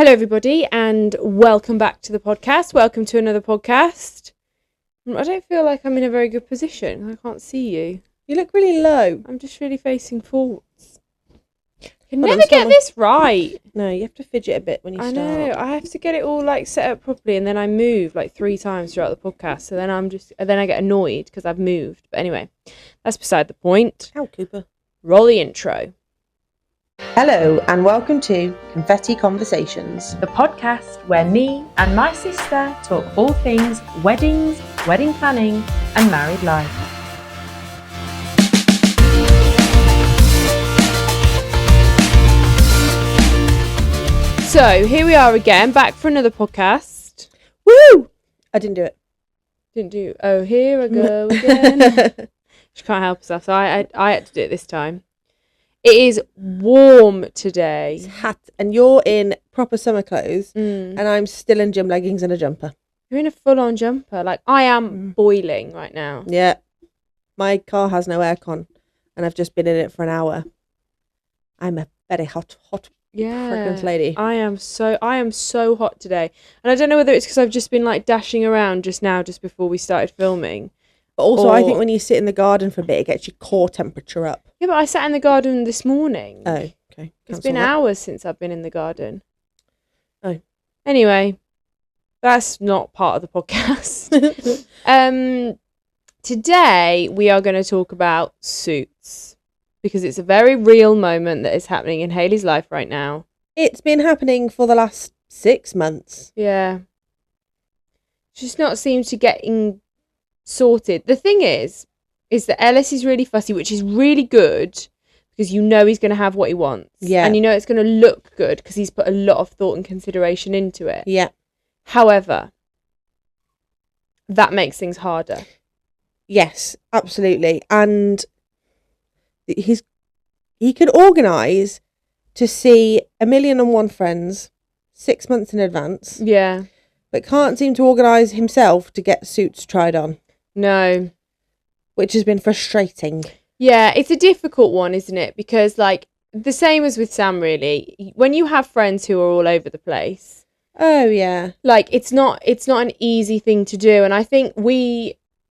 Hello, everybody, and welcome back to the podcast. Welcome to another podcast. I don't feel like I'm in a very good position. I can't see you. You look really low. I'm just really facing forwards. You never get this right. No, you have to fidget a bit when you start. I know. I have to get it all set up properly, and then I move 3 times throughout the podcast. So then I get annoyed because I've moved. But anyway, that's beside the point. Ow, Cooper. Roll the intro. Hello and welcome to Confetti Conversations, The podcast where me and my sister talk all things weddings, wedding planning, and married life. So here we are again, back for another podcast. Woo! I didn't do it. Oh, here I go again. She can't help herself, so I had to do it this time. It is warm today. It's hot, and you're in proper summer clothes, and I'm still in gym leggings and a jumper. You're in a full-on jumper. I am boiling right now. Yeah. My car has no aircon, and I've just been in it for an hour. I'm a very hot pregnant lady. I am so hot today. And I don't know whether it's because I've just been dashing around just before we started filming. But also, I think when you sit in the garden for a bit, it gets your core temperature up. Yeah, but I sat in the garden this morning. Oh, okay. It's been hours since I've been in the garden. Oh. Anyway, that's not part of the podcast. Today, we are going to talk about suits. Because it's a very real moment that is happening in Hayley's life right now. It's been happening for the last 6 months. Yeah. She's not seemed to getting sorted. The thing is that Ellis is really fussy, which is really good because you know he's going to have what he wants. Yeah. And you know it's going to look good because he's put a lot of thought and consideration into it. Yeah. However, that makes things harder. Yes, absolutely. And he could organise to see 1,000,001 friends 6 months in advance. Yeah. But can't seem to organise himself to get suits tried on. No. Which has been frustrating. Yeah, it's a difficult one, isn't it? Because the same as with Sam, really. When you have friends who are all over the place. Oh yeah. It's not an easy thing to do. And I think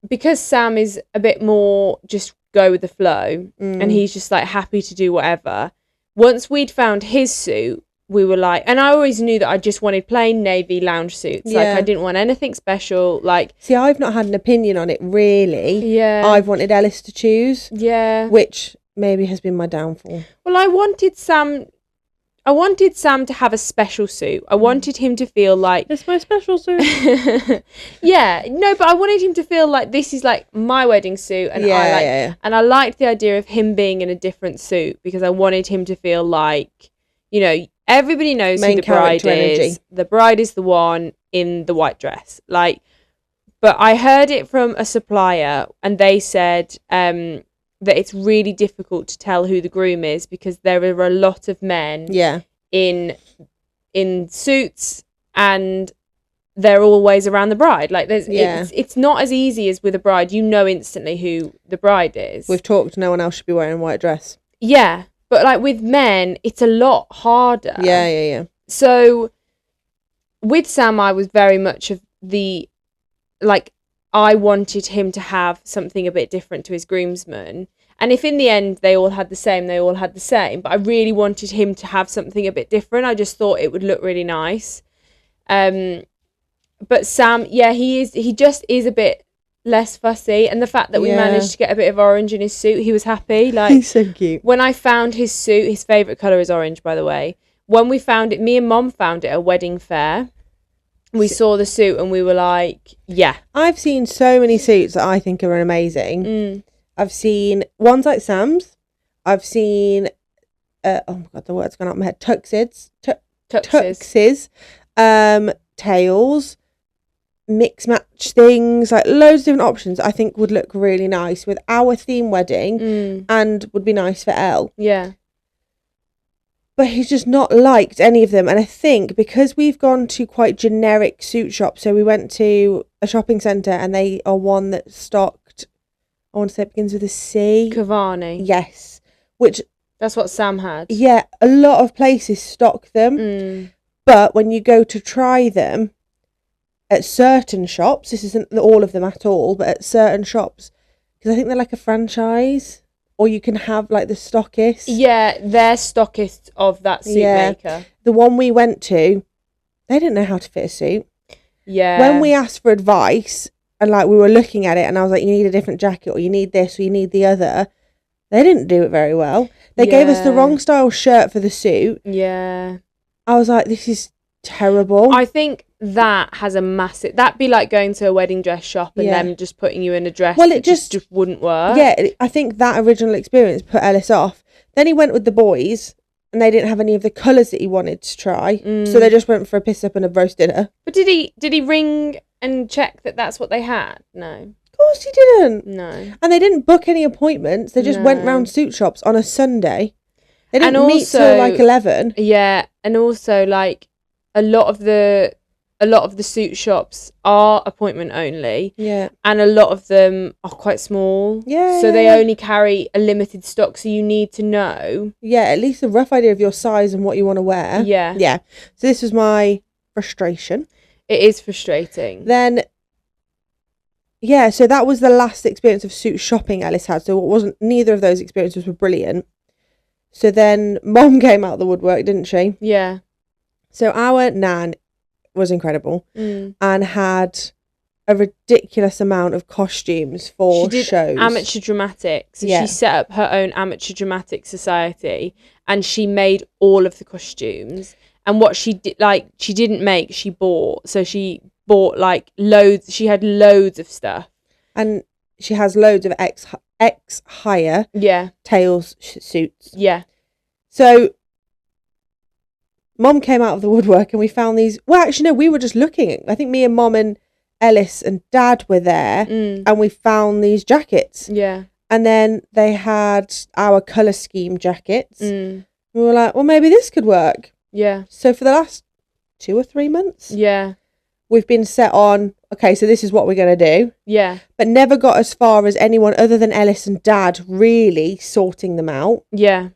because Sam is a bit more just go with the flow and he's just happy to do whatever. Once we'd found his suit, we were and I always knew that I just wanted plain navy lounge suits. Yeah. I didn't want anything special. See, I've not had an opinion on it really. Yeah. I've wanted Ellis to choose. Yeah. Which maybe has been my downfall. Well, I wanted Sam to have a special suit. I wanted him to feel it's my special suit. Yeah, no, but I wanted him to feel this is my wedding suit, and and I liked the idea of him being in a different suit because I wanted him to feel everybody knows who the bride is. Energy. The bride is the one in the white dress. But I heard it from a supplier, and they said that it's really difficult to tell who the groom is because there are a lot of men in suits and they're always around the bride. It's not as easy as with a bride. You know instantly who the bride is. We've talked, no one else should be wearing a white dress. Yeah, but with men, it's a lot harder. Yeah. So with Sam, I was very much of the, I wanted him to have something a bit different to his groomsmen. And if in the end they all had the same, they all had the same. But I really wanted him to have something a bit different. I just thought it would look really nice. But Sam, he just is a bit less fussy. And the fact that we managed to get a bit of orange in his suit, he was happy. He's so cute. When I found his suit, his favourite colour is orange, by the way. When we found it, me and Mom found it at a wedding fair. We saw the suit and we were yeah. I've seen so many suits that I think are amazing. I've seen ones like Sam's. I've seen, oh my God, the word's gone out of my head. Tuxes. Tails. Mix match things. Loads of different options I think would look really nice with our theme wedding and would be nice for Elle. Yeah. But he's just not liked any of them. And I think because we've gone to quite generic suit shops, so we went to a shopping centre and they are one that stocked, I want to say it begins with a C. Cavani. Yes. Which... That's what Sam had. Yeah, a lot of places stock them. But when you go to try them at certain shops, this isn't all of them at all, but at certain shops, because I think they're like a franchise, or you can have like the stockist. Yeah, they're stockists of that suit maker. The one we went to, they didn't know how to fit a suit. Yeah. When we asked for advice and like we were looking at it and I was like, you need a different jacket or you need this or you need the other, they didn't do it very well. They gave us the wrong style shirt for the suit. Yeah. I was like, this is terrible. I think that has a massive... That'd be like going to a wedding dress shop and them just putting you in a dress that just wouldn't work. Yeah, I think that original experience put Ellis off. Then he went with the boys and they didn't have any of the colours that he wanted to try. So they just went for a piss up and a roast dinner. But did he ring and check that that's what they had? No. Of course he didn't. No. And they didn't book any appointments. They just went round suit shops on a Sunday. They didn't meet till like 11. Yeah, and also like a lot of the suit shops are appointment only. Yeah. And a lot of them are quite small. Yeah. So they only carry a limited stock, so you need to know. Yeah, at least a rough idea of your size and what you want to wear. Yeah. Yeah. So this was my frustration. It is frustrating. Then, yeah, so that was the last experience of suit shopping Ellis had. So it wasn't, neither of those experiences were brilliant. So then Mom came out of the woodwork, didn't she? Yeah. So our Nan was incredible and had a ridiculous amount of costumes for she did shows. Amateur dramatics. So she set up her own amateur dramatic society and she made all of the costumes. And what she did, like, she didn't make, she bought. So she bought like loads. She had loads of stuff. And she has loads of ex-hire tails suits. Yeah. So Mom came out of the woodwork and we found these. Well, actually, no, we were just looking. I think me and Mom and Ellis and Dad were there and we found these jackets. Yeah. And then they had our colour scheme jackets. We were like, well, maybe this could work. Yeah. So for the last 2 or 3 months, we've been set on, okay, so this is what we're going to do. Yeah. But never got as far as anyone other than Ellis and Dad really sorting them out. Yeah.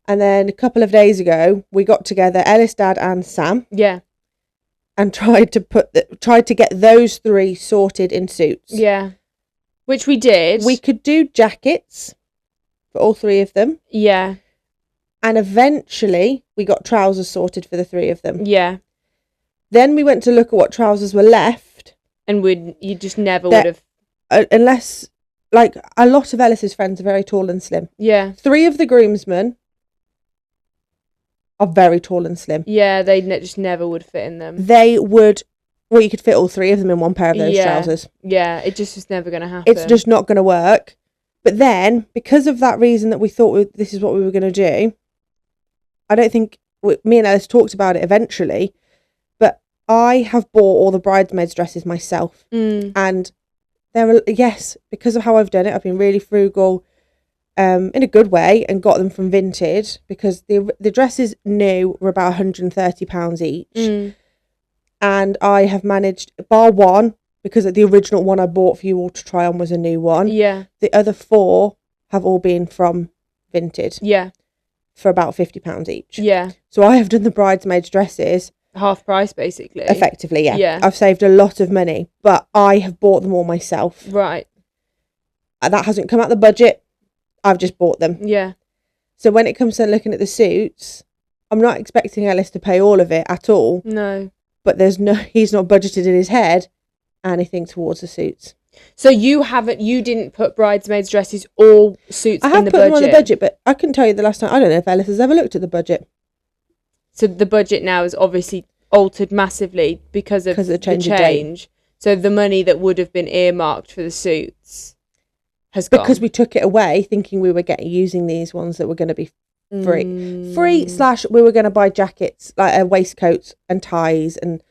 And then a couple of days ago, we got together, Ellis, Dad and Sam. Yeah. And tried to get those 3 sorted in suits. Yeah. Which we did. We could do jackets for all 3 of them. Yeah. And eventually we got trousers sorted for the 3 of them. Yeah. Then we went to look at what trousers were left. And you just never would have. Unless, like, a lot of Ellis's friends are very tall and slim. Yeah. 3 of the groomsmen are very tall and slim. Yeah, they just never would fit in them. They would, well, you could fit all 3 of them in one pair of those trousers. Yeah, it just was never going to happen. It's just not going to work. But then, because of that reason that we thought this is what we were going to do, I don't think, me and Ellis talked about it eventually, but I have bought all the bridesmaids' dresses myself. And because of how I've done it, I've been really frugal, in a good way, and got them from Vinted, because the dresses new were about £130 each. And I have managed, bar one, because the original one I bought for you all to try on was a new one. Yeah. The other 4 have all been from Vinted. Yeah. For about £50 each. Yeah. So I have done the bridesmaids' dresses. Half price, basically. Effectively, yeah. Yeah. I've saved a lot of money, but I have bought them all myself. Right. That hasn't come out the budget. I've just bought them. Yeah. So when it comes to looking at the suits, I'm not expecting Ellis to pay all of it at all. No. But he's not budgeted in his head anything towards the suits. So you didn't put bridesmaids' dresses or suits in the budget? I have put them on the budget, but I couldn't tell you the last time. I don't know if Ellis has ever looked at the budget. So the budget now is obviously altered massively because of the change. So the money that would have been earmarked for the suits has gone. Because we took it away thinking we were using these ones that were going to be free. We were going to buy jackets, like waistcoats and ties and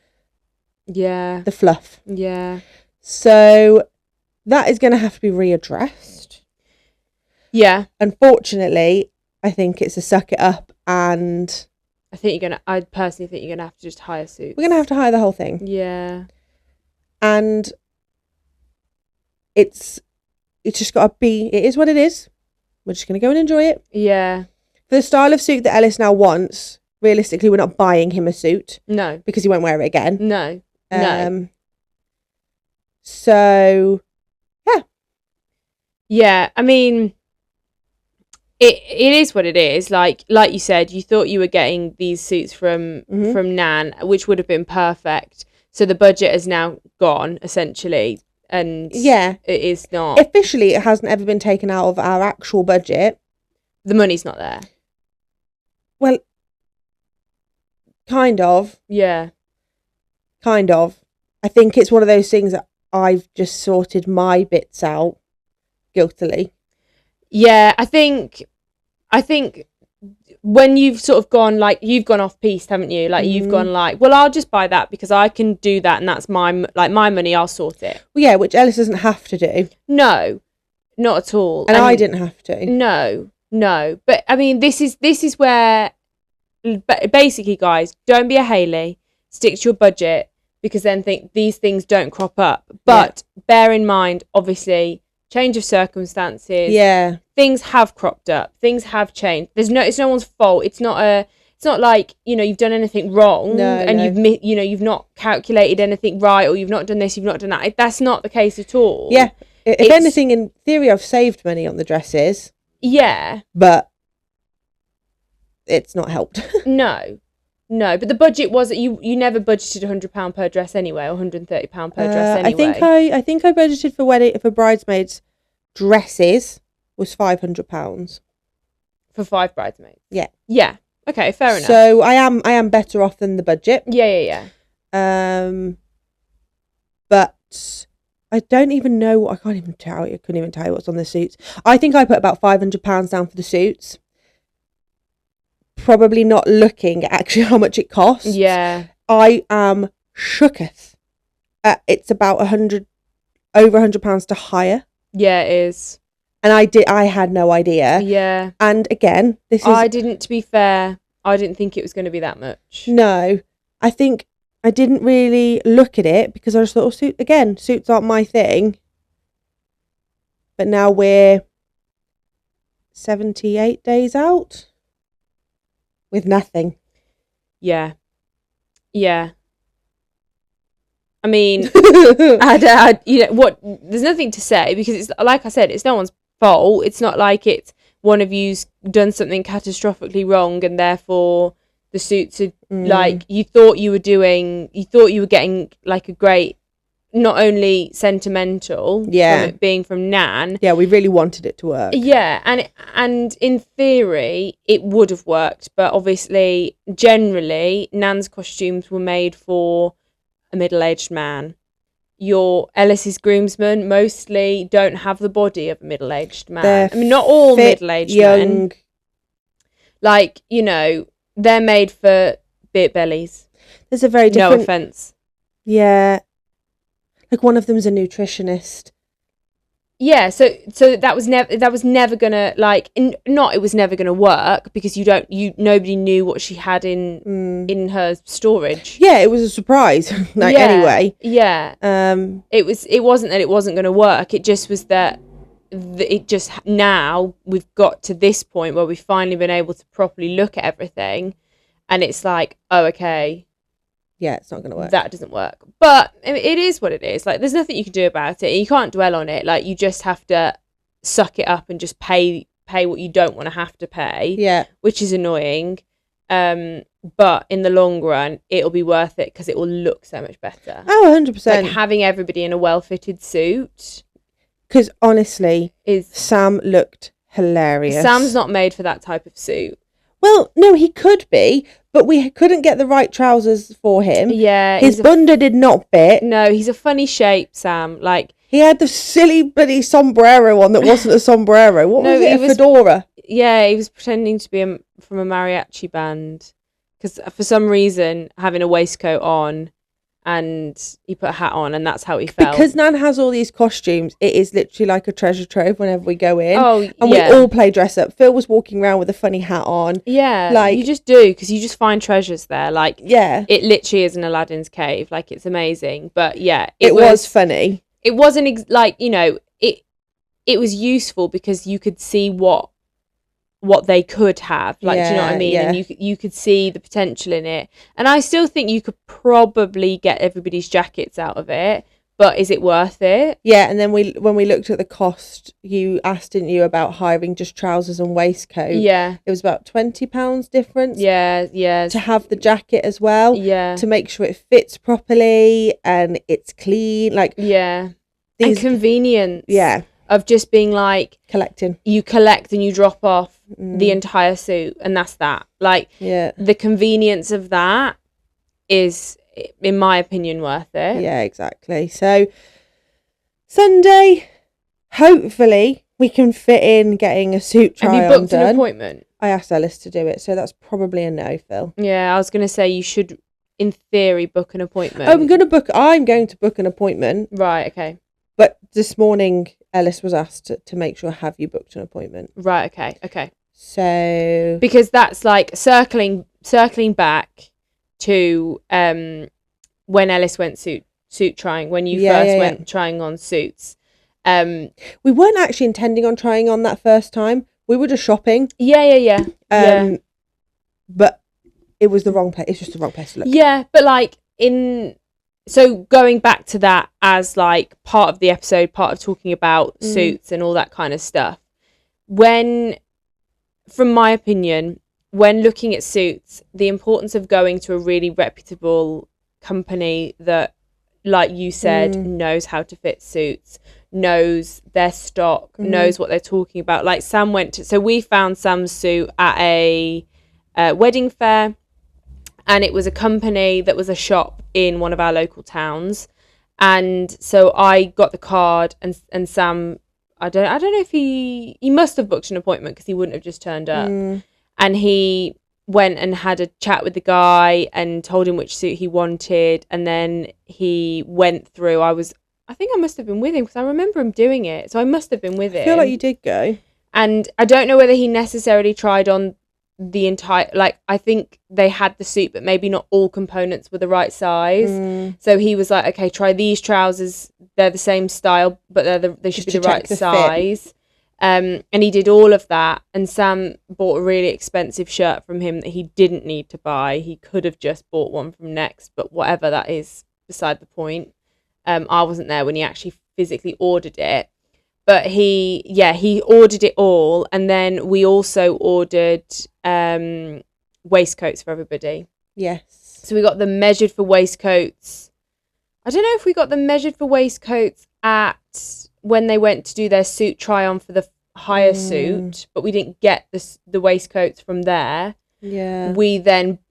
the fluff. Yeah. So that is going to have to be readdressed. Yeah. Unfortunately, I think it's a suck it up, and I personally think you're going to have to just hire suits. We're going to have to hire the whole thing. Yeah. And it's just got to be, it is what it is. We're just going to go and enjoy it. Yeah. For the style of suit that Ellis now wants, realistically, we're not buying him a suit No. because he won't wear it again. No. No. So, yeah. Yeah, I mean, it is what it is. Like you said, you thought you were getting these suits from Nan, which would have been perfect. So the budget is now gone, essentially. And yeah, it is not. Officially, it hasn't ever been taken out of our actual budget. The money's not there. Well, kind of. Yeah. Kind of. I think it's one of those things that I've just sorted my bits out guiltily. Yeah, I think when you've sort of gone, like, you've gone off piste, haven't you? Like, you've gone like, well, I'll just buy that because I can do that and that's my money, I'll sort it. Well, yeah, which Ellis doesn't have to do. No, not at all. And I didn't have to. No. But, I mean, this is where, basically, guys, don't be a Hayley. Stick to your budget because then these things don't crop up. But bear in mind, obviously, change of circumstances. Yeah. Things have cropped up. Things have changed. It's no one's fault. It's not like, you've done anything wrong you've not calculated anything right, or you've not done this, you've not done that. That's not the case at all. Yeah. If anything, in theory, I've saved money on the dresses. Yeah. But it's not helped. No, but the budget was you never budgeted £100 per dress anyway, or £130 per dress anyway. I think I budgeted for bridesmaids dresses was £500 for 5 bridesmaids. Yeah. Okay, fair enough. So I am better off than the budget. Yeah. But I don't even know. I can't even tell you. I couldn't even tell you what's on the suits. I think I put about £500 down for the suits. Probably not looking at actually how much it costs. Yeah. I am shooketh. It's about over £100 to hire. Yeah, it is. And I had no idea. Yeah. And again, to be fair, I didn't think it was going to be that much. No. I think I didn't really look at it because I just thought, suits aren't my thing. But now we're 78 days out with nothing. Yeah. I mean, there's nothing to say because it's like I said, it's no one's fault. It's not like it's one of you's done something catastrophically wrong and therefore the suits are like you thought you were getting like a great, not only sentimental from it being from Nan. Yeah, we really wanted it to work. Yeah, and in theory it would have worked, but obviously generally Nan's costumes were made for a middle-aged man. Your Ellis's groomsmen mostly don't have the body of a middle-aged man. I mean, not all middle-aged men. Like, they're made for beer bellies. There's a very different... No offence. Yeah. Like one of them's a nutritionist. Yeah, so that was never gonna it was never gonna work because nobody knew what she had in her storage. Yeah, it was a surprise. Anyway. Yeah. It wasn't that it wasn't gonna work. It just was that now we've got to this point where we've finally been able to properly look at everything, and it's like, oh, okay. Yeah, it's not going to work. That doesn't work. But it is what it is. Like, there's nothing you can do about it. You can't dwell on it. Like, you just have to suck it up and just pay what you don't want to have to pay. Yeah. Which is annoying. But in the long run, it'll be worth it because it will look so much better. Oh, 100%. Like, having everybody in a well-fitted suit. Because, honestly, Sam looked hilarious. Sam's not made for that type of suit. Well, no, he could be, but we couldn't get the right trousers for him. Yeah. His bunda did not fit. No, he's a funny shape, Sam. Like, he had the silly bloody sombrero on that wasn't a sombrero. What was it? A fedora. Yeah, he was pretending to be from a mariachi band. Because for some reason, having a waistcoat on, and he put a hat on, and that's how he felt. Because Nan has all these costumes, it is literally like a treasure trove whenever we go in. Oh, and we all play dress up. Phil was walking around with a funny hat on. Yeah, like, you just do, because you just find treasures there. Like, yeah, it literally is an Aladdin's cave. Like, it's amazing. But yeah, it was funny. It wasn't it was useful because you could see what what they could have. Like, do you know what I mean? Yeah. And you could see the potential in it. And I still think you could probably get everybody's jackets out of it. But is it worth it? Yeah, and then when we looked at the cost, you asked, didn't you, about hiring just trousers and waistcoat? Yeah. It was about £20 difference. Yeah. To have the jacket as well. Yeah. To make sure it fits properly and it's clean. Like, yeah. And convenience. Yeah. Of just being like... collecting. You collect and you drop off the entire suit and that's that. Like, the convenience of that is... in my opinion, worth it. Yeah, exactly. So Sunday, hopefully we can fit in getting a suit try on done. Have you booked an appointment? I asked Ellis to do it, so that's probably a no, Phil. Yeah, I was going to say you should, in theory, book an appointment. I'm going to book an appointment. Right, okay. But this morning, Ellis was asked to make sure, have you booked an appointment? Right, okay. So... because that's like circling back to when Ellis went suit trying, when you first went trying on suits. We weren't actually intending on trying on that first time. We were just shopping. Yeah. But it was the wrong place. It's just the wrong place to look. Yeah, but like so going back to that as like part of the episode, part of talking about suits and all that kind of stuff. From my opinion, when looking at suits, the importance of going to a really reputable company that, like you said, knows how to fit suits, knows their stock, knows what they're talking about. Like Sam so we found Sam's suit at a wedding fair, and it was a company that was a shop in one of our local towns. And so I got the card, and Sam, I don't know if he must have booked an appointment because he wouldn't have just turned up. And he went and had a chat with the guy and told him which suit he wanted. And then he went through. I think I must have been with him because I remember him doing it. So I must have been with him. I feel like you did go. And I don't know whether he necessarily tried on the entire... like, I think they had the suit, but maybe not all components were the right size. So he was like, okay, try these trousers. They're the same style, but they should be the right size. And he did all of that, and Sam bought a really expensive shirt from him that he didn't need to buy. He could have just bought one from Next, but whatever, that is beside the point. I wasn't there when he actually physically ordered it, but he ordered it all, and then we also ordered waistcoats for everybody. Yes. So we got them measured for waistcoats. I don't know if we got them measured for waistcoats at when they went to do their suit try on for the higher suit, but we didn't get the waistcoats from there. Yeah.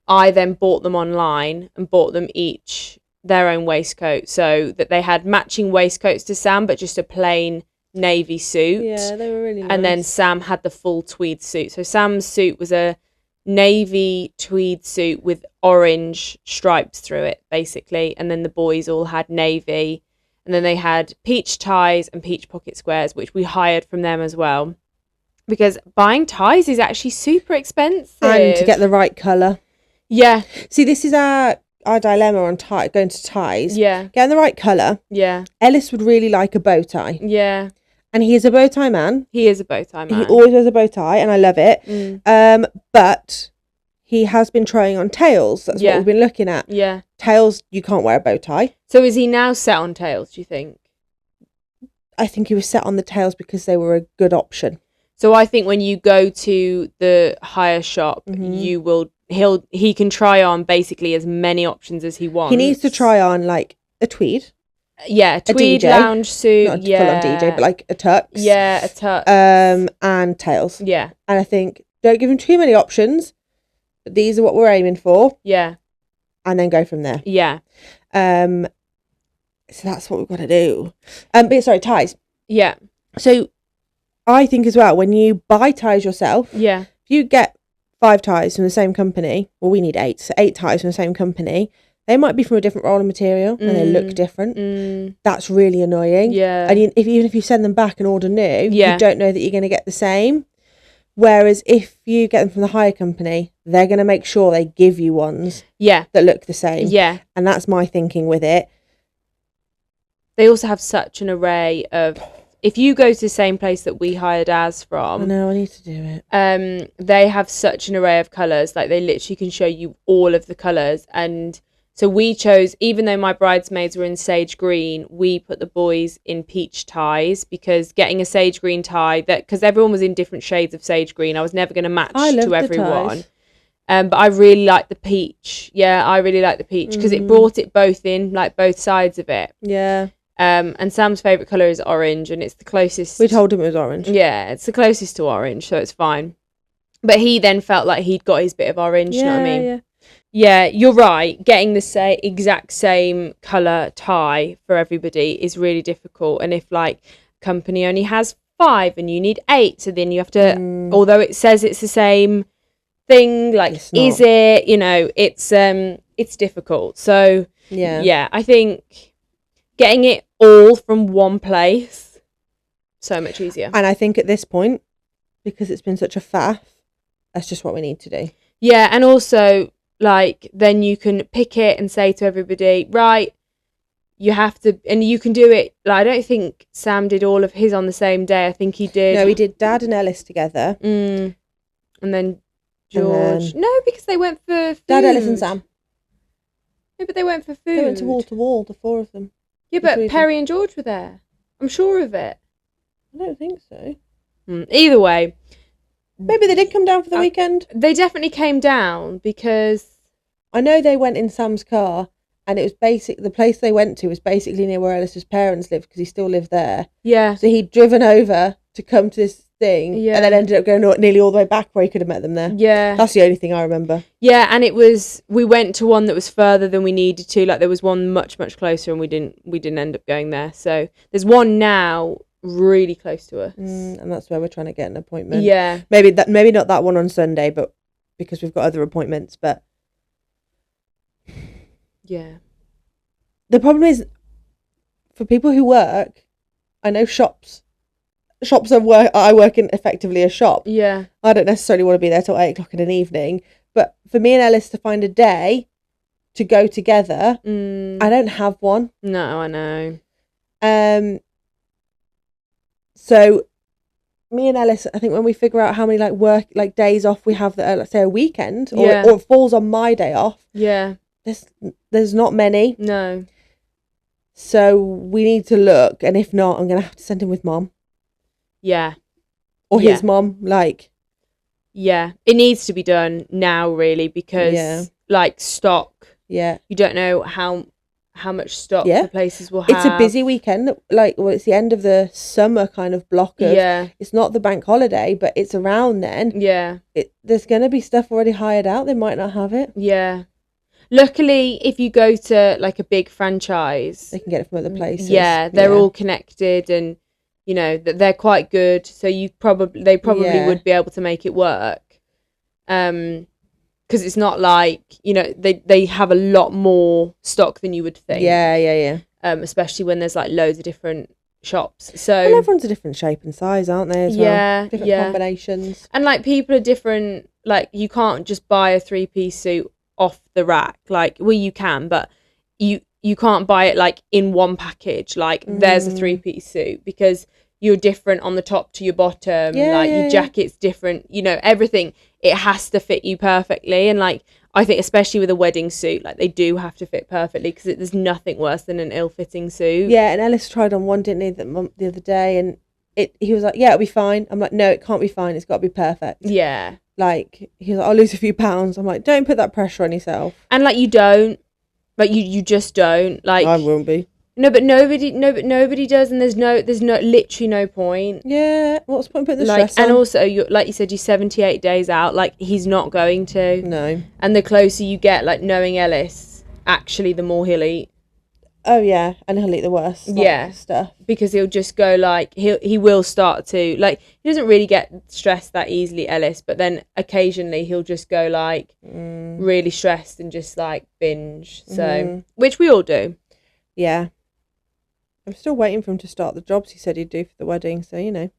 I then bought them online and bought them each their own waistcoat, so that they had matching waistcoats to Sam, but just a plain navy suit. Yeah, they were really nice. And then Sam had the full tweed suit. So Sam's suit was a navy tweed suit with orange stripes through it, basically. And then the boys all had navy. And then they had peach ties and peach pocket squares, which we hired from them as well. Because buying ties is actually super expensive. And to get the right colour. Yeah. See, this is our dilemma on going to ties. Yeah. Getting the right colour. Yeah. Ellis would really like a bow tie. Yeah. And he is a bow tie man. He is a bow tie man. He always wears a bow tie, and I love it. But he has been trying on tails. That's what we've been looking at. Yeah. Tails, you can't wear a bow tie. So is he now set on tails, do you think? I think he was set on the tails because they were a good option. So I think when you go to the hire shop, he can try on basically as many options as he wants. He needs to try on like a tweed. Yeah, tweed lounge suit. Not full on DJ, but like a tux. Yeah, a tux. And tails. Yeah. And I think don't give him too many options. But these are what we're aiming for. Yeah. And then go from there. Yeah. So that's what we've got to do. But sorry, ties. Yeah. So I think as well, when you buy ties yourself, if you get 5 ties from the same company, well, we need 8, so 8 ties from the same company, they might be from a different roll of material and they look different. That's really annoying. Yeah. And even if you send them back and order new, you don't know that you're going to get the same. Whereas if you get them from the hire company, they're going to make sure they give you ones that look the same. Yeah. And that's my thinking with it. They also have such an array of if you go to the same place that we hired ours I from, know, I need to do it. they have such an array of colours. Like, they literally can show you all of the colours. And so we chose, even though my bridesmaids were in sage green, we put the boys in peach ties, because getting a sage green tie, because everyone was in different shades of sage green, I was never going to match I love to the everyone. ties. But I really like the peach. Yeah, I really like the peach because it brought it both in, like both sides of it. Yeah. And Sam's favourite colour is orange, and it's the closest. We told him it was orange. Yeah, it's the closest to orange, so it's fine. But he then felt like he'd got his bit of orange, you know what I mean? Yeah. Yeah, you're right. Getting the exact same colour tie for everybody is really difficult. And if, like, company only has 5 and you need 8, so then you have to, although it says it's the same thing, like, is it, you know, it's difficult. So yeah, I think getting it all from one place, so much easier. And I think at this point, because it's been such a faff, that's just what we need to do. Yeah, and also, like, then you can pick it and say to everybody, right, you have to, and you can do it. Like, I don't think Sam did all of his on the same day. I think he did. No, he did Dad and Ellis together. And then George. No, because they went for food. Dad, Ellis and Sam. No, but they went for food. They went to wall, the 4 of them. Yeah, but Perry and George were there. I'm sure of it. I don't think so. Either way. Maybe they did come down for the weekend. They definitely came down because I know they went in Sam's car, and it was the place they went to was basically near where Ellis's parents lived, because he still lived there. Yeah. So he'd driven over to come to this thing, and then ended up going nearly all the way back where he could have met them there. Yeah. That's the only thing I remember. Yeah, and we went to one that was further than we needed to. Like, there was one much, much closer, and we didn't end up going there. So there's one now really close to us. And that's where we're trying to get an appointment. Yeah. Maybe not that one on Sunday, but because we've got other appointments, but yeah. The problem is, for people who work, I know shops I work in effectively a shop. Yeah. I don't necessarily want to be there till 8:00 in an evening, but for me and Ellis to find a day to go together, I don't have one. No, I know. So me and Ellis, I think when we figure out how many days off we have that are, let's say, a weekend, or it falls on my day off. Yeah. There's not many. No. So we need to look, and if not, I'm gonna have to send him with Mom. Yeah. Or his mom, like. Yeah, it needs to be done now, really, because like stock. Yeah. You don't know how much stock the places will have. It's a busy weekend. Like, well, it's the end of the summer kind of block of. Yeah. It's not the bank holiday, but it's around then. Yeah. There's gonna be stuff already hired out. They might not have it. Yeah. Luckily, if you go to like a big franchise, they can get it from other places. Yeah, they're all connected, and you know that they're quite good. So they probably would be able to make it work. Because it's not like, you know, they have a lot more stock than you would think. Yeah. Especially when there's like loads of different shops. So everyone's a different shape and size, aren't they? As well? Different combinations. And like people are different. Like you can't just buy a 3-piece suit off the rack. Like, well, you can, but you can't buy it like in one package. Like there's a 3-piece suit, because you're different on the top to your bottom. Your jacket's different. You know, everything. It has to fit you perfectly. And like, I think especially with a wedding suit, like they do have to fit perfectly, because there's nothing worse than an ill-fitting suit. Yeah, and Ellis tried on one, didn't he, the other day, and he was like, yeah, it'll be fine. I'm like, no, it can't be fine. It's got to be perfect. Yeah. Like, he was like, I'll lose a few pounds. I'm like, don't put that pressure on yourself. And like, you don't. Like, you just don't. Like, I won't be. No, but nobody does, and there's literally no point. Yeah, what's the point putting the stress on? And also, like you said, you're 78 days out. Like, he's not going to. No. And the closer you get, like, knowing Ellis, actually, the more he'll eat. Oh yeah, and he'll eat the worst. Stuff, because he'll just go like he will start to, like, he doesn't really get stressed that easily, Ellis, but then occasionally he'll just go like really stressed and just like binge. So which we all do. Yeah. I'm still waiting for him to start the jobs he said he'd do for the wedding, so you know.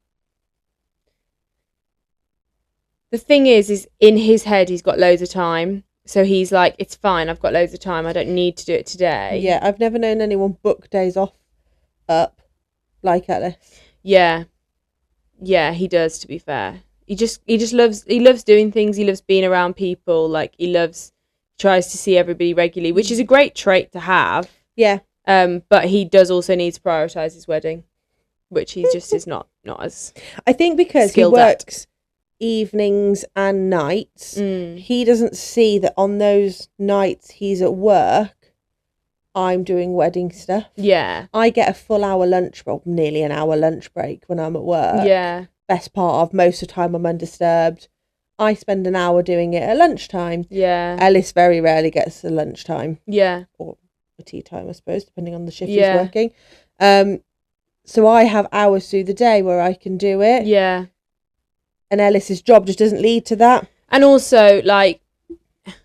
The thing is in his head he's got loads of time. So he's like, it's fine, I've got loads of time, I don't need to do it today. Yeah, I've never known anyone book days off up like Ellis. Yeah. Yeah, he does, to be fair. He just loves doing things. He loves being around people. Like, tries to see everybody regularly, which is a great trait to have. Yeah. But he does also need to prioritize his wedding, which he just is not as I think because he skilled at. works evenings and nights, he doesn't see that on those nights he's at work, I'm doing wedding stuff. Yeah. I get a full hour lunch, well, nearly an hour lunch break when I'm at work. Yeah. Best part of most of the time I'm undisturbed. I spend an hour doing it at lunchtime. Yeah. Ellis very rarely gets a lunchtime. Yeah. Or a tea time, I suppose, depending on the shift Yeah. he's working. So I have hours through the day where I can do it. Yeah. And Ellis's job just doesn't lead to that. And also, like,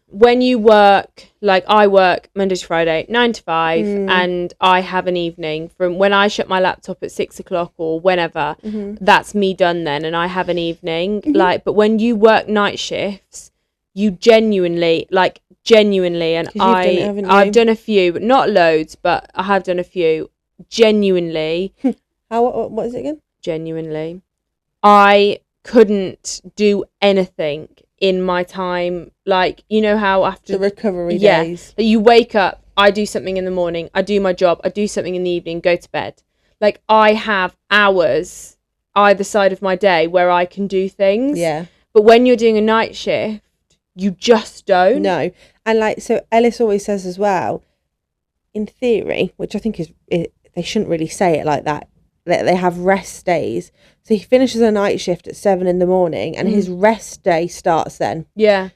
when you work, like, I work Monday to Friday, 9 to 5, and I have an evening from when I shut my laptop at 6 o'clock or whenever, that's me done then, and I have an evening. Like, but when you work night shifts, you genuinely, and I've done a few, but not loads, but I have done a few. Genuinely. What is it again? Genuinely. I couldn't do anything in my time, like, you know how after the recovery days, you wake up, I do something in the morning, I do my job, I do something in the evening, go to bed. Like, I have hours either side of my day where I can do things. Yeah. But when you're doing a night shift, you just don't. No. And like, so Ellis always says as well, in theory, which I think they shouldn't really say it like that they have rest days. So he finishes a night shift at 7 a.m, and his rest day starts then. Yeah.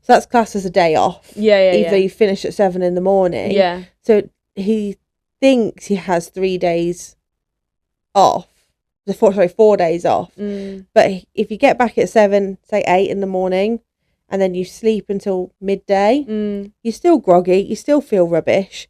So that's classed as a day off. Yeah. Even though you finish at 7 a.m. Yeah. So he thinks he has 3 days off. 4 days off. But if you get back at 7, say 8 in the morning, and then you sleep until midday, you're still groggy, you still feel rubbish.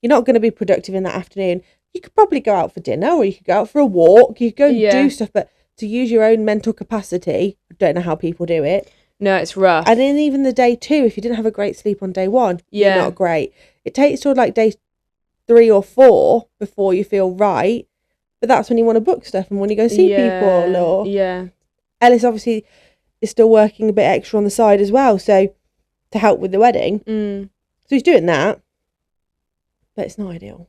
You're not going to be productive in that afternoon. You could probably go out for dinner, or you could go out for a walk. You could go and do stuff, but to use your own mental capacity, I don't know how people do it. No, it's rough. And then even the day 2, if you didn't have a great sleep on day 1, you're not great. It takes till like day 3 or 4 before you feel right, but that's when you want to book stuff and when you go see people. Or Ellis obviously is still working a bit extra on the side as well, so to help with the wedding. So he's doing that, but it's not ideal.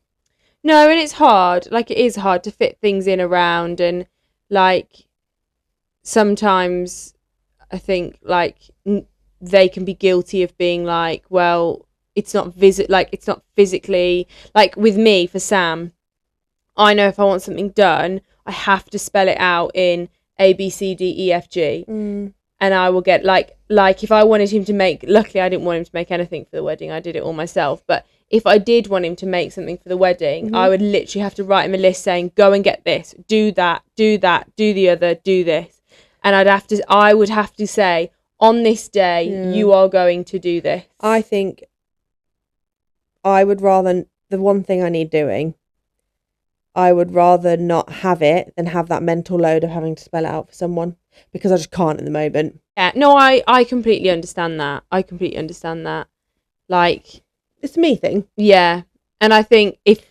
No, and it's hard. Like, it is hard to fit things in around, and like sometimes I think like they can be guilty of being like, well, it's not physically, like with me, for Sam, I know if I want something done, I have to spell it out in A, B, C, D, E, F, G. And I will get like if I wanted him to make, luckily I didn't want him to make anything for the wedding, I did it all myself, but if I did want him to make something for the wedding, I would literally have to write him a list saying, go and get this, do that, do the other, do this. And I would have to say, on this day, you are going to do this. I think I would rather, the one thing I need doing, I would rather not have it than have that mental load of having to spell it out for someone, because I just can't at the moment. Yeah, no, I completely understand that. Like, it's a me thing. Yeah. And I think if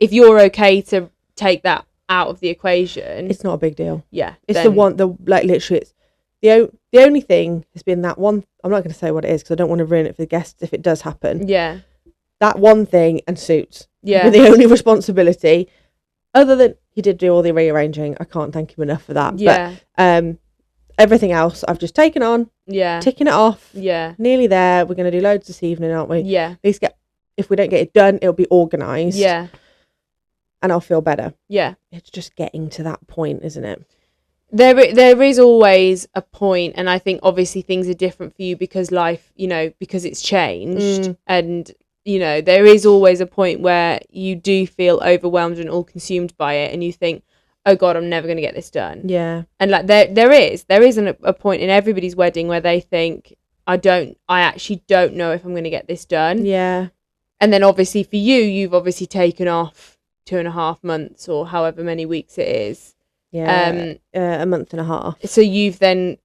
you're okay to take that out of the equation, it's not a big deal. Yeah. It's literally it's the only thing has been that one. I'm not going to say what it is because I don't want to ruin it for the guests if it does happen. Yeah. That one thing and suits. Yeah. The only responsibility, other than he did do all the rearranging. I can't thank him enough for that. Yeah. But everything else I've just taken on. Yeah. Ticking it off. Yeah. Nearly there. We're going to do loads this evening, aren't we? Yeah. At least if we don't get it done, it'll be organised. Yeah. And I'll feel better. Yeah. It's just getting to that point, isn't it? There is always a point, and I think obviously things are different for you because life, because it's changed, and there is always a point where you do feel overwhelmed and all consumed by it, and you think, oh God, I'm never going to get this done. Yeah. And like there is a point in everybody's wedding where they think, I actually don't know if I'm going to get this done. Yeah. And then obviously for you've obviously taken off 2.5 months or however many weeks it is. Yeah. A month and a half. So you've then,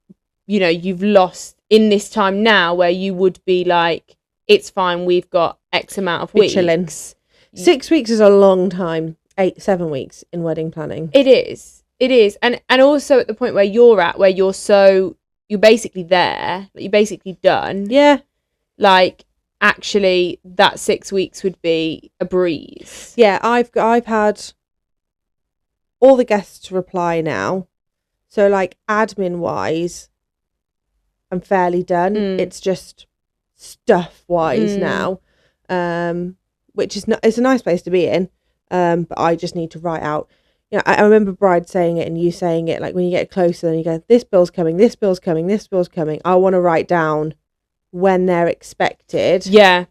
you've lost in this time now where you would be like, it's fine, we've got X amount of weeks. Chilling. 6 weeks is a long time. 7 weeks in wedding planning. It is. And also at the point where you're at, where you're basically there, like you're basically done. Yeah. Like, actually, that 6 weeks would be a breeze. Yeah, I've had all the guests reply now. So, like, admin-wise, I'm fairly done. It's just stuff-wise now, which is it's a nice place to be in, but I just need to write out. You know, I remember Bride saying it and you saying it, like, when you get closer, then you go, this bill's coming, this bill's coming, this bill's coming. I want to write down when they're expected. Yeah.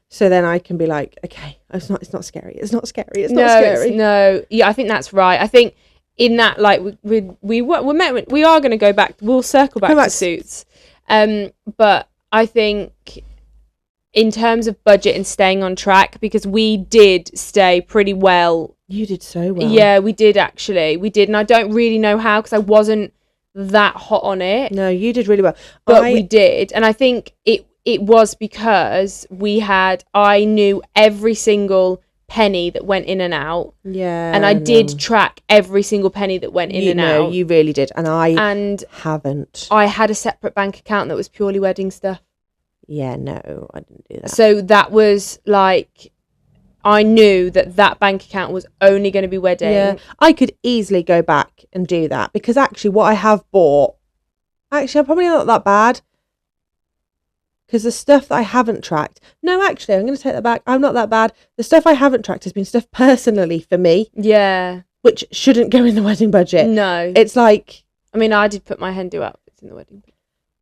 So then I can be like, okay, it's not scary. It's not scary. It's not scary. No. Yeah, I think that's right. I think in that, like, we are going to go back. We'll circle back to suits. But I think in terms of budget and staying on track, because we did stay pretty well. You did so well. Yeah, we did actually. We did. And I don't really know how, because I wasn't that hot on it. No, you did really well. But we did. And I think it was because I knew every single penny that went in and out. Yeah. And I did track every single penny that went in and out. You really did. And I haven't. I had a separate bank account that was purely wedding stuff. Yeah, no, I didn't do that. So that was like, I knew that bank account was only going to be wedding. Yeah. I could easily go back and do that, because actually what I have bought, I'm probably not that bad. Because the stuff that I haven't tracked... No, actually, I'm going to take that back. I'm not that bad. The stuff I haven't tracked has been stuff personally for me. Yeah. Which shouldn't go in the wedding budget. No. It's like... I mean, I did put my Hindu outfits in the wedding budget.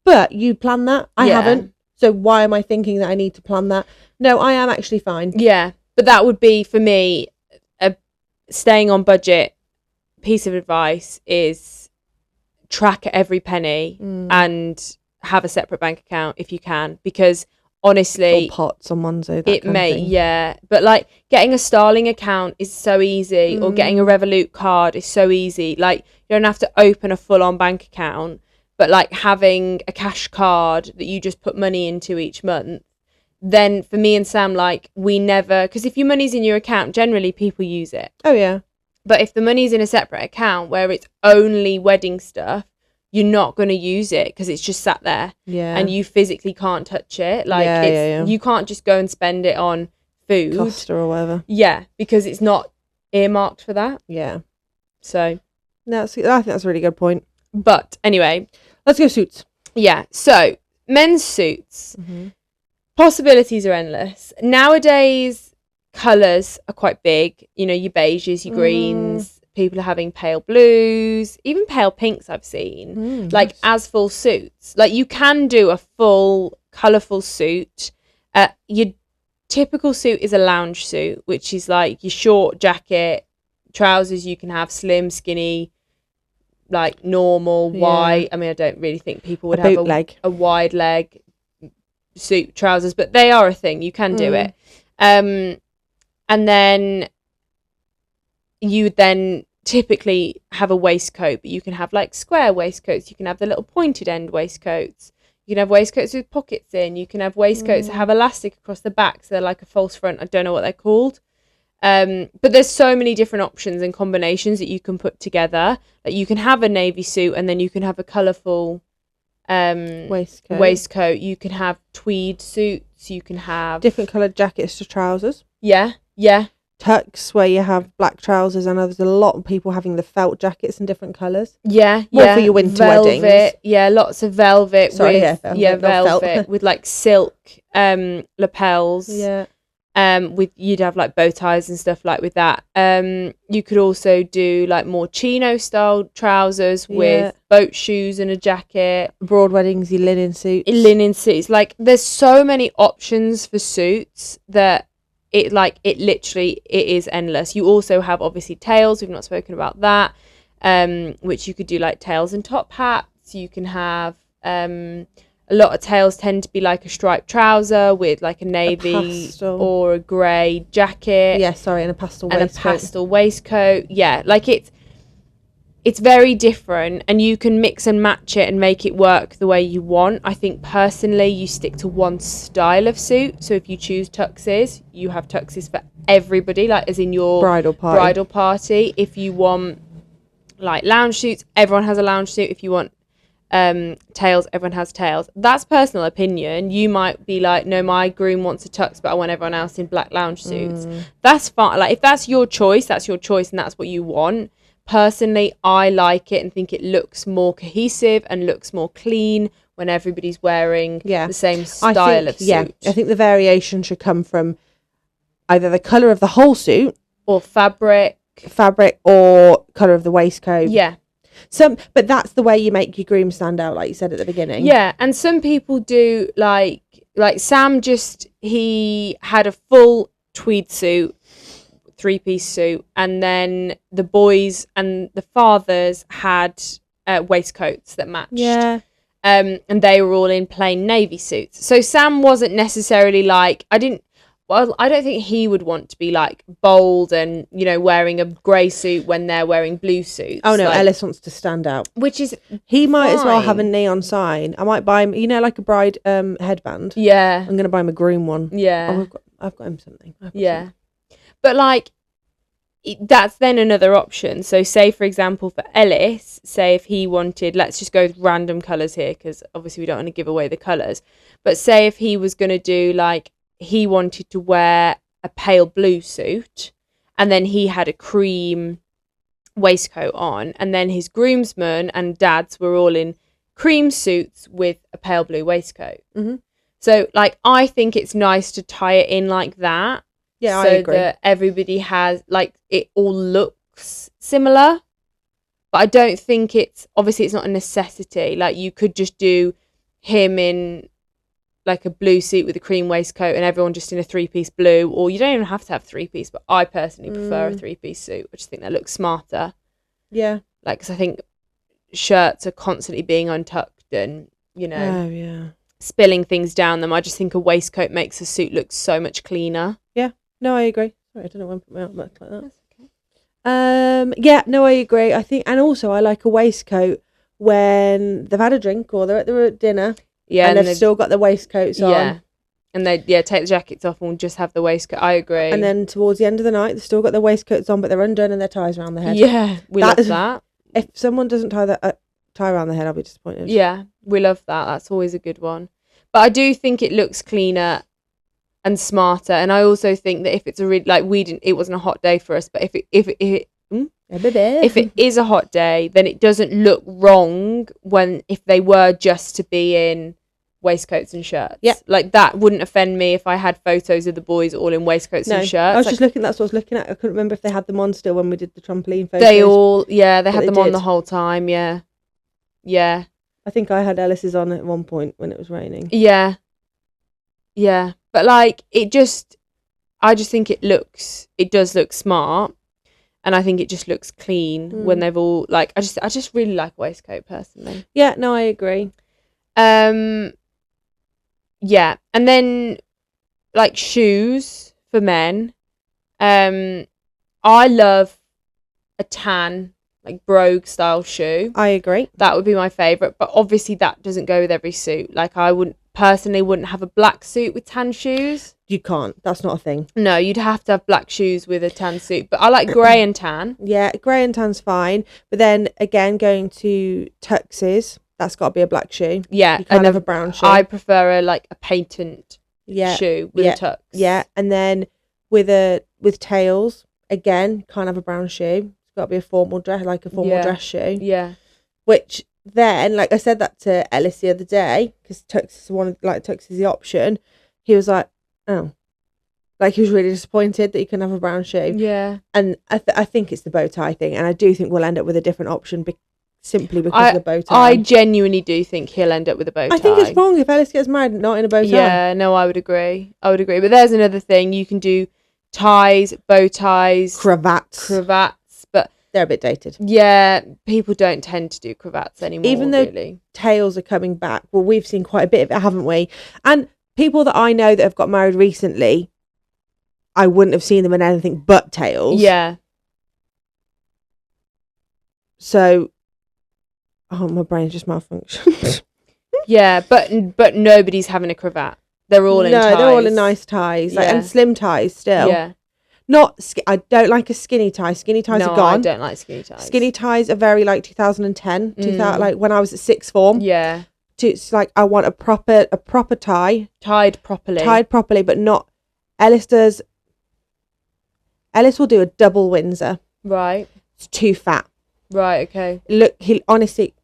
But you plan that? I haven't. So why am I thinking that I need to plan that? No, I am actually fine. Yeah. But that would be, for me, a staying on budget piece of advice is track every penny and... have a separate bank account if you can, because honestly, or pots on Monzo, but like getting a Starling account is so easy, or getting a Revolut card is so easy. Like, you don't have to open a full-on bank account, but like having a cash card that you just put money into each month. Then for me and Sam, like, we never, because if your money's in your account, generally people use it. Oh yeah. But if the money's in a separate account where it's only wedding stuff, you're not going to use it because it's just sat there. Yeah. And you physically can't touch it. Like, you can't just go and spend it on food. Costa or whatever. Yeah, because it's not earmarked for that. Yeah. So. I think that's a really good point. But anyway. Let's go suits. Yeah. So, men's suits. Mm-hmm. Possibilities are endless. Nowadays, colours are quite big. You know, your beiges, your greens. People are having pale blues, even pale pinks I've seen, like as full suits. Like, you can do a full colourful suit. Your typical suit is a lounge suit, which is like your short jacket, trousers you can have slim, skinny, like normal, wide. I mean, I don't really think people would have a wide leg suit trousers, but they are a thing. You can do it. And then you would then typically have a waistcoat, but you can have like square waistcoats, you can have the little pointed end waistcoats, you can have waistcoats with pockets in, you can have waistcoats that have elastic across the back, so they're like a false front. I don't know what they're called, but there's so many different options and combinations that you can put together. Like, you can have a navy suit and then you can have a colourful waistcoat, you can have tweed suits, you can have different coloured jackets to trousers. Yeah Tucks where you have black trousers. I know there's a lot of people having the felt jackets in different colours. More for your winter velvet, weddings. Yeah, lots of velvet. Velvet with like silk lapels. Yeah. You'd have like bow ties and stuff like with that. You could also do like more chino style trousers with boat shoes and a jacket. Broad weddings, your linen suits. Like, there's so many options for suits that it is endless. You also have obviously tails. We've not spoken about that. Which you could do like tails and top hats. You can have a lot of tails tend to be like a striped trouser with like a navy or a grey jacket. And a pastel waistcoat. Yeah, like it's very different, and you can mix and match it and make it work the way you want. I think personally you stick to one style of suit. So if you choose tuxes, you have tuxes for everybody, like as in your bridal party. If you want like lounge suits, everyone has a lounge suit. If you want tails, everyone has tails. That's personal opinion. You might be like, no, my groom wants a tux, but I want everyone else in black lounge suits. That's fine. Like if that's your choice, and that's what you want. Personally, I like it and think it looks more cohesive and looks more clean when everybody's wearing the same style of suit. Yeah, I think the variation should come from either the colour of the whole suit or fabric or colour of the waistcoat. Yeah. But that's the way you make your groom stand out, like you said at the beginning. Yeah, and some people do like Sam. He had a full tweed suit, 3-piece suit, and then the boys and the fathers had waistcoats that matched. Yeah. And they were all in plain navy suits. So Sam wasn't necessarily like, I don't think he would want to be like bold and, you know, wearing a grey suit when they're wearing blue suits. Oh no, like, Ellis wants to stand out. Which is he might as well have a neon sign. I might buy him, you know, like a bride headband. Yeah. I'm gonna buy him a groom one. Yeah. Oh, I've got him something. Yeah. But like that's then another option. So say for example for Ellis, say if he wanted, let's just go with random colours here because obviously we don't want to give away the colours. But say if he was gonna do like, he wanted to wear a pale blue suit and then he had a cream waistcoat on, and then his groomsmen and dads were all in cream suits with a pale blue waistcoat. Mm-hmm. So like I think it's nice to tie it in like that. Yeah, so I agree. That everybody has like it all looks similar, but I don't think it's not a necessity. Like you could just do him in like a blue suit with a cream waistcoat and everyone just in a 3-piece blue, or you don't even have to have 3-piece, but I personally prefer a 3-piece suit. I just think that looks smarter. Yeah. Like, because I think shirts are constantly being untucked and, you know, spilling things down them. I just think a waistcoat makes a suit look so much cleaner. Yeah. No, I agree. Sorry, I don't know why I put my arm back like that. That's okay. Yeah, no, I agree. I think, and also I like a waistcoat when they've had a drink or they're at dinner. Yeah, and they've still got the waistcoats on. Yeah, and they take the jackets off and just have the waistcoat. I agree. And then towards the end of the night, they've still got their waistcoats on, but they're undone and their ties around their head. Yeah, we love that. If someone doesn't tie around their head, I'll be disappointed. Yeah, we love that. That's always a good one. But I do think it looks cleaner and smarter. And I also think that if it's a really, like it wasn't a hot day for us, but if it is a hot day, then it doesn't look wrong if they were just to be in waistcoats and shirts. Yeah, like that wouldn't offend me if I had photos of the boys all in waistcoats and shirts. I was just looking. That's what I was looking at. I couldn't remember if they had them on still when we did the trampoline photos. They had them on the whole time. Yeah. I think I had Ellis's on at one point when it was raining. Yeah. But like I just think it does look smart. And I think it just looks clean when they've all like. I just really like a waistcoat personally. Yeah, no, I agree. Yeah, and then like shoes for men. I love a tan like brogue style shoe. I agree. That would be my favourite, but obviously that doesn't go with every suit. Like I wouldn't have a black suit with tan shoes. You can't. That's not a thing. No, you'd have to have black shoes with a tan suit. But I like grey and tan. Yeah, grey and tan's fine. But then again, going to tuxes, that's got to be a black shoe. Yeah, you can't have a brown shoe. I prefer a patent shoe with a tux. Yeah, and then with tails, again, can't have a brown shoe. It's got to be a formal dress, like a formal dress shoe. Yeah. Which then, like I said that to Ellis the other day, because tux is the option. He was like, oh. Like he was really disappointed that he couldn't have a brown shoe. Yeah. And I think it's the bow tie thing. And I do think we'll end up with a different option simply because of the bow tie. I genuinely do think he'll end up with a bow tie. I think it's wrong if Ellis gets married not in a bow tie. Yeah, no, I would agree. But there's another thing. You can do ties, bow ties. Cravats. But they're a bit dated. Yeah, people don't tend to do cravats anymore. Even though tails are coming back. Well, we've seen quite a bit of it, haven't we? And people that I know that have got married recently, I wouldn't have seen them in anything but tails. Yeah. So, my brain just malfunctioned. Yeah, but nobody's having a cravat. They're all in ties. No, they're all in nice ties. And slim ties still. Yeah. I don't like a skinny tie. Skinny ties No, are gone. I don't like skinny ties. Skinny ties are very like 2010. 2000, like when I was at sixth form. Yeah. It's like I want a proper tie. Tied properly, but not. Ellis will do a double Windsor. Right. It's too fat. Right, okay. Look, he honestly,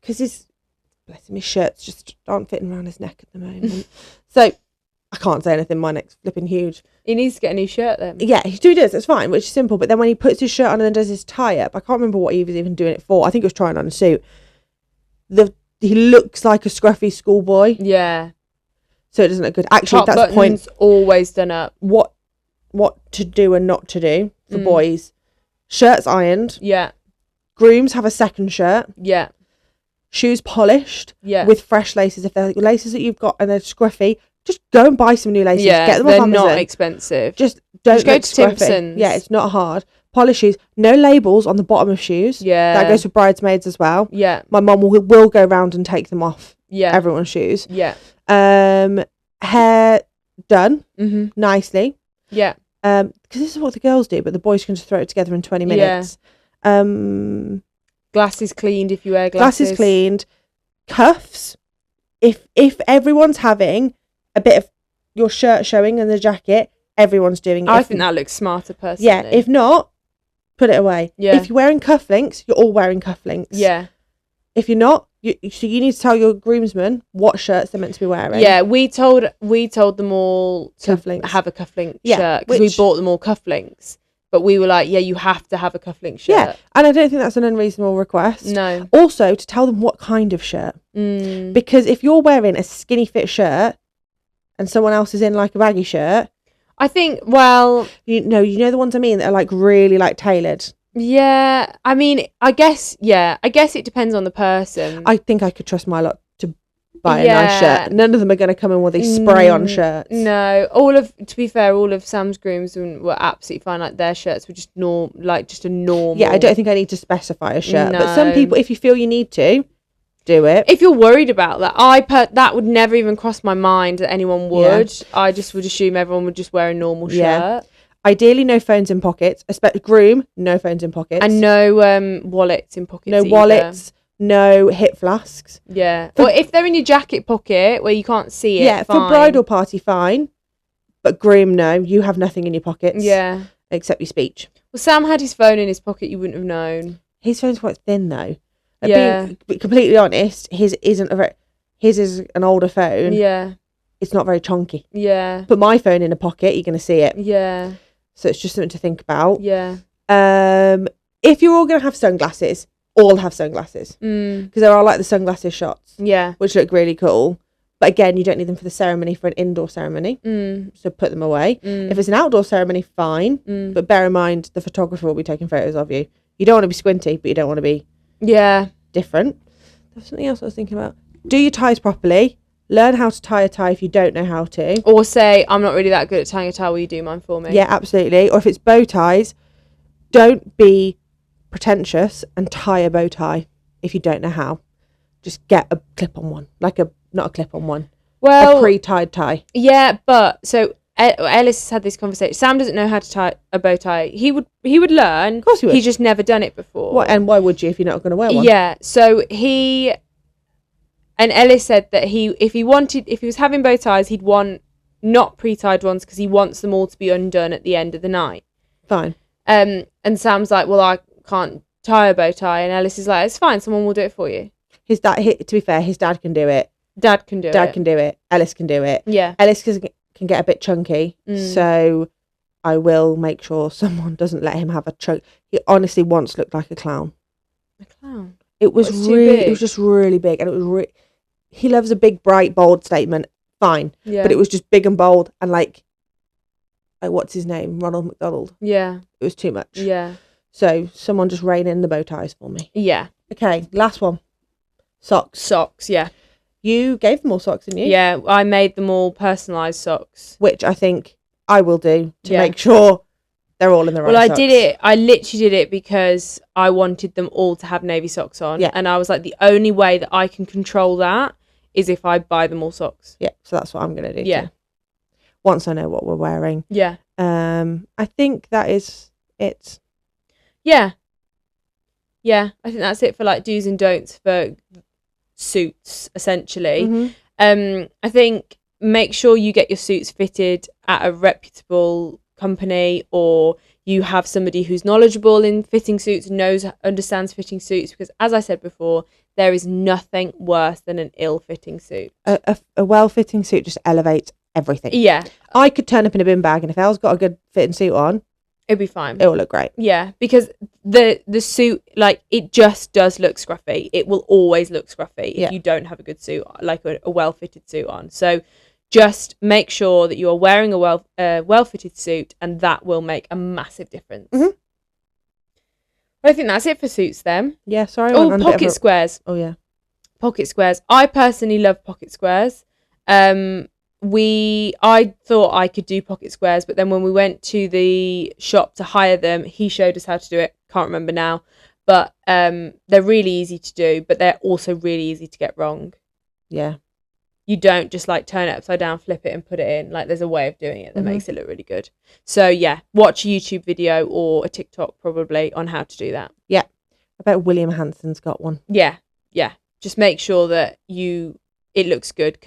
because bless him, his shirts just aren't fitting around his neck at the moment. So I can't say anything. My neck's flipping huge. He needs to get a new shirt then. Yeah, he does. It's fine, which is simple. But then when he puts his shirt on and then does his tie up, I can't remember what he was even doing it for. I think he was trying on a suit. He looks like a scruffy schoolboy. Yeah. So it doesn't look good. Actually, Top that's the point. Always done up. What to do and not to do for boys. Shirts ironed. Yeah. Grooms have a second shirt. Yeah. Shoes polished. Yeah. With fresh laces. If they're laces that you've got and they're scruffy, just go and buy some new laces. Yeah, Get them they're off Amazon. not expensive. Just don't go look to scruffy. Timpson's. Yeah, it's not hard. Polish shoes. No labels on the bottom of shoes. Yeah. That goes for bridesmaids as well. Yeah. My mum will go around and take them off. Yeah. Everyone's shoes. Yeah. Hair done nicely. Yeah. Because this is what the girls do, but the boys can just throw it together in 20 minutes. Glasses cleaned if you wear glasses. Glasses cleaned. Cuffs. If everyone's having a bit of your shirt showing and the jacket, everyone's doing it. I think that looks smarter personally. Yeah, if not, put it away. Yeah. If you're wearing cufflinks, you're all wearing cufflinks. Yeah. If you're not, you need to tell your groomsmen what shirts they're meant to be wearing. Yeah, we told them all to Cufflinks. have a cufflink Yeah, shirt because we bought them all cufflinks. But we were like, yeah, you have to have a cufflink shirt. Yeah, and I don't think that's an unreasonable request. No. Also, to tell them what kind of shirt. Because if you're wearing a skinny fit shirt and someone else is in like a baggy shirt, I think, well, you know the ones I mean that are like really like tailored. Yeah, I mean, I guess it depends on the person. I think I could trust my lot to buy a nice shirt. None of them are going to come in with these spray-on shirts. No, to be fair, all of Sam's grooms were absolutely fine. Like their shirts were just just a normal. Yeah, I don't think I need to specify a shirt. No. But some people, if you feel you need to, do it. If you're worried about that, that would never even cross my mind that anyone would. Yeah. I just would assume everyone would just wear a normal shirt. Ideally, no phones in pockets. Groom, no phones in pockets. And no wallets in pockets. No either. wallets, no hip flasks. Yeah. Or if they're in your jacket pocket where you can't see it, yeah, fine. For bridal party, fine. But groom, no. You have nothing in your pockets. Yeah. Except your speech. Well, Sam had his phone in his pocket. You wouldn't have known. His phone's quite thin, though. Yeah. Being completely honest, his is an older phone. Yeah. It's not very chunky. Yeah. Put my phone in a pocket, you're going to see it. Yeah. So it's just something to think about. Yeah. If you're all going to have sunglasses, all have sunglasses. Because there are like the sunglasses shots. Yeah. Which look really cool. But again, you don't need them for the ceremony, for an indoor ceremony. So put them away. If it's an outdoor ceremony, fine. But bear in mind, the photographer will be taking photos of you. You don't want to be squinty, but you don't want to be different. There's something else I was thinking about. Do your ties properly. Learn how to tie a tie if you don't know how to. Or say, I'm not really that good at tying a tie, will you do mine for me? Yeah, absolutely. Or if it's bow ties, don't be pretentious and tie a bow tie if you don't know how. Just get a clip-on one. Not a clip-on one. Well, a pre-tied tie. Yeah, but so Ellis has had this conversation. Sam doesn't know how to tie a bow tie. He would learn. Of course he would. He's just never done it before. And why would you if you're not going to wear one? Yeah, so and Ellis said that if he was having bow ties, he'd want not pre-tied ones because he wants them all to be undone at the end of the night. Fine. And Sam's like, well, I can't tie a bow tie. And Ellis is like, it's fine. Someone will do it for you. His dad, to be fair, his dad can do it. Dad can do it. Ellis can do it. Yeah. Ellis can get a bit chunky. So I will make sure someone doesn't let him have a chunk. He honestly once looked like a clown. A clown? It was just really big. And it was he loves a big, bright, bold statement. Fine. Yeah. But it was just big and bold and like what's his name? Ronald McDonald. Yeah. It was too much. Yeah. So someone just rein in the bow ties for me. Yeah. Okay, last one. Socks. Socks, yeah. You gave them all socks, didn't you? Yeah, I made them all personalised socks. Which I think I will do to make sure they're all in the right socks. Well, I literally did it because I wanted them all to have navy socks on. Yeah. And I was like, the only way that I can control that is if I buy them all socks. Yeah, so that's what I'm going to do Yeah. too. Once I know what we're wearing. Yeah. I think that is it. Yeah. Yeah, I think that's it for like do's and don'ts for suits, essentially. I think make sure you get your suits fitted at a reputable company, or you have somebody who's knowledgeable in fitting suits, understands fitting suits, because as I said before, there is nothing worse than an ill-fitting suit. A well-fitting suit just elevates everything. Yeah. I could turn up in a bin bag, and if Elle's got a good fitting suit on, it'll be fine. It will look great. Yeah, because the suit, like, it just does look scruffy. It will always look scruffy if you don't have a good suit, like a well-fitted suit on. So just make sure that you are wearing a well-fitted suit, and that will make a massive difference. I think that's it for suits then. Yeah, sorry. Oh, pocket squares. Oh, yeah. Pocket squares. I personally love pocket squares. I thought I could do pocket squares, but then when we went to the shop to hire them, he showed us how to do it. Can't remember now. But they're really easy to do, but they're also really easy to get wrong. Yeah. You don't just like turn it upside down, flip it and put it in. Like, there's a way of doing it that makes it look really good. So yeah, watch a YouTube video or a TikTok probably on how to do that. Yeah. I bet William Hanson's got one. Yeah. Yeah. Just make sure that it looks good,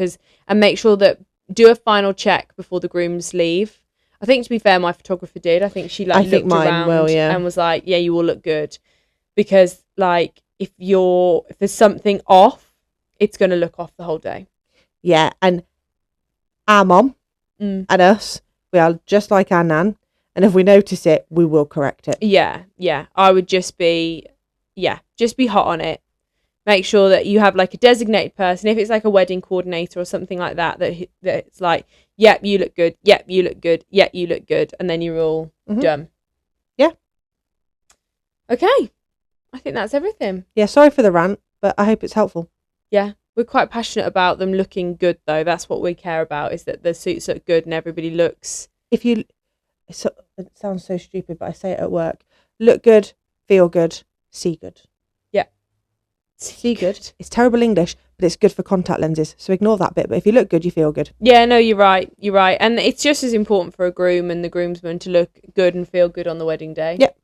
and make sure that do a final check before the grooms leave. I think, to be fair, my photographer did. I think she looked around and was like, yeah, you all look good. Because like if there's something off, it's going to look off the whole day. Yeah, and our mom and us, we are just like our nan, and if we notice it, we will correct it. Yeah. I would just be hot on it. Make sure that you have like a designated person, if it's like a wedding coordinator or something like that it's like, yep, you look good, yep, you look good, yep, you look good, and then you're all done. Yeah. Okay. I think that's everything. Yeah, sorry for the rant, but I hope it's helpful. Yeah. We're quite passionate about them looking good, though. That's what we care about, is that the suits look good and everybody looks... It sounds so stupid, but I say it at work. Look good, feel good, see good. Yeah. See good. It's terrible English, but it's good for contact lenses. So ignore that bit. But if you look good, you feel good. Yeah, no, you're right. You're right. And it's just as important for a groom and the groomsman to look good and feel good on the wedding day. Yep.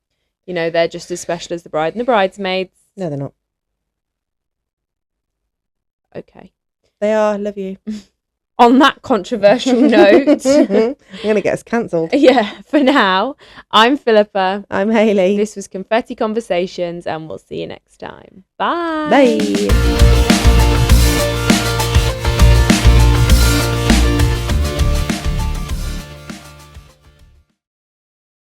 You know, they're just as special as the bride and the bridesmaids. No, they're not. Okay. They are. Love you. On that controversial note... I'm going to get us cancelled. Yeah, for now, I'm Philippa. I'm Hayley. This was Confetti Conversations, and we'll see you next time. Bye. Bye.